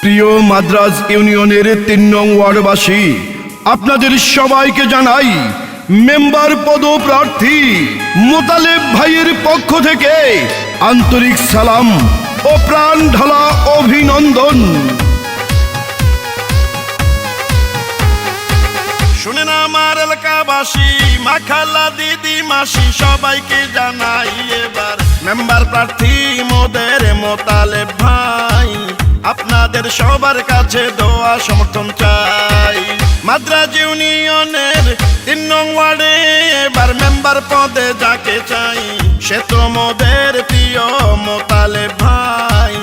প্রিয় মাদ্রাজ ইউনিয়নের ৩ নং ওয়ার্ডবাসী, আপনাদের সবাইকে জানাই মেম্বার পদপ্রার্থী মোতালেব ভাইয়ের পক্ষ থেকে আন্তরিক সালাম ও প্রাণ ঢালা অভিনন্দন। শুনেন আমার এলাকাবাসী, মা খালা দিদি মাসি সবাইকে জানাই এবার মেম্বার প্রার্থী মোদের মোতালেব ভাই, আপনাদের সবার কাছে দোয়া সমর্থন চাই। মাদ্রাজ ইউনিয়নের ৩ নং ওয়ার্ডে এবার মেম্বার পদে যাকে চাই, সে তো মোদের প্রিয় মোতালেব ভাই।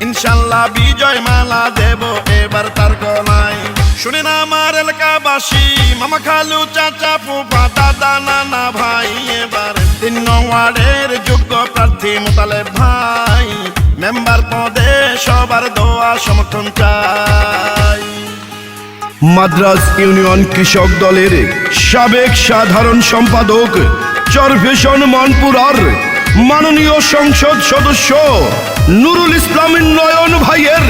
ইনশাল্লাহ বিজয় মালা দেব এবার তার গলায়। শুনেন আমার এলাকাবাসী, মামা খালু চাচা ফুফা দাদা নানা ভাই, এবার ৩ নং ওয়ার্ডের যোগ্য প্রার্থী মোতালেব ভাই, মেম্বার পদে সবার দোয়া সমর্থন চাই। মাদ্রাজ ইউনিয়ন কৃষক দলের সাবেক সাধারণ সম্পাদক চরফেশন মানপুরার মাননীয় সংসদ সদস্য নুরুল ইসলাম নয়ন ভাইয়ের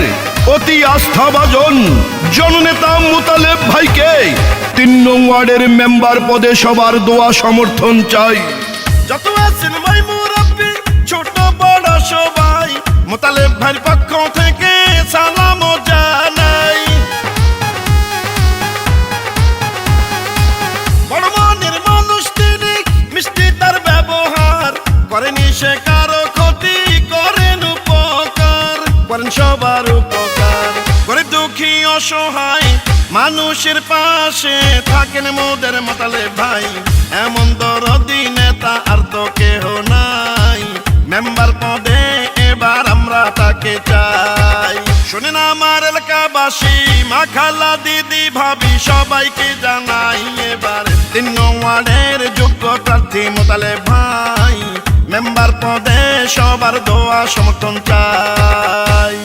অতি আস্থাভাজন জননেতা মোতালেব ভাইকে ৩ নং ওয়ার্ডের মেম্বার পদে সবার দোয়া সমর্থন চাই। যত আছেন ভাই মুরব্বি ছোট বড় সবাই, মোতালেব ভাইয়ের পক্ষ থেকে সালাম জানাই। বড় মনের মানুষ তিনি, মিষ্টি তার ব্যবহার, করেনি সে কারো ক্ষতি, করেন উপকার, করেন সবার উপকার। গরিব দুঃখী অসহায় মানুষের পাশে থাকেন মোদের মোতালেব ভাই, এমন দরদি নেতা আর তো কেহ নাই। মেম্বার পদে এবার আমরা তাকে চাই। শুনেন আমার এলাকাবাসী, মা খালা দিদি ভাবি সবাইকে জানাই এবার ৩ নং ওয়ার্ডের যোগ্য প্রার্থী মোতালেব ভাই, মেম্বার পদে সবার দোয়া সমর্থন চাই।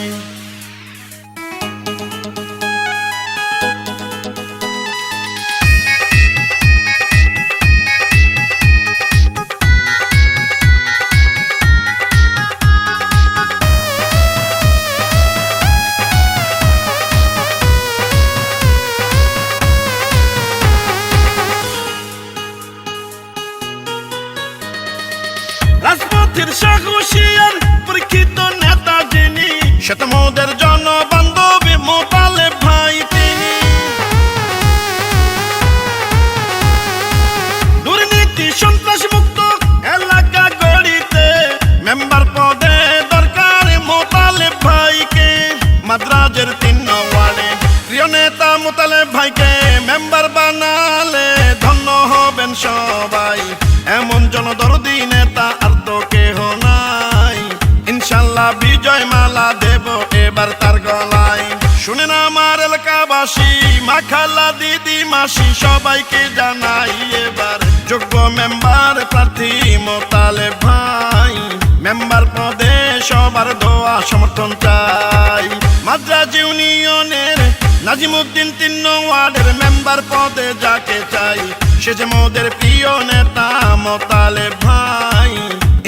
রাজপথের সাহসিয়ার পরীক্ষিত নেতা যিনি, সে তো মোদের জনবান্ধবী মোতালেব ভাই তিনি। দুর্নীতি সন্ত্রাস মুক্ত এলাকা গড়িতে মেম্বার পদে দরকার মোতালেব ভাইকে। মাদ্রাজের ৩ নং ওয়ার্ডে প্রিয় নেতা মোতালেব ভাইকে মেম্বার বানালে ধন্য হবেন সবাই, এমন জনদরদি নেতা আর তো কেহ নাই। ইনশাল্লাহ বিজয় মালা দেব এবার তার গলায়। শুনেন আমার এলাকাবাসী, মা খালা দিদি মাসি সবাইকে জানাই এবার যোগ্য মেম্বার প্রার্থী মোতালেব ভাই, মেম্বার পদে সবার দোয়া সমর্থন চাই। মাদ্রাজ ইউনিয়নের নাজিমউদ্দিন ৩ নং ওয়ার্ডের মেম্বার পদে যাকে চাই, সে যে মোদের প্রিয় নেতা মোতালেব ভাই।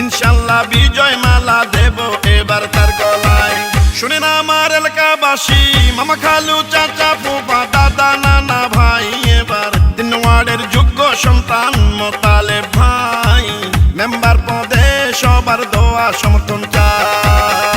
ইনশাল্লাহ বিজয় মালা দেব এবার তার গলায়। শুনেন আমার এলাকাবাসী, মামা খালু চাচা ফুফা দাদা নানা ভাই, এবার ৩ নং ওয়ার্ডের যোগ্য সন্তান মোতালেব ভাই, মেম্বার পদে সবার দোয়া সমর্থন চাই।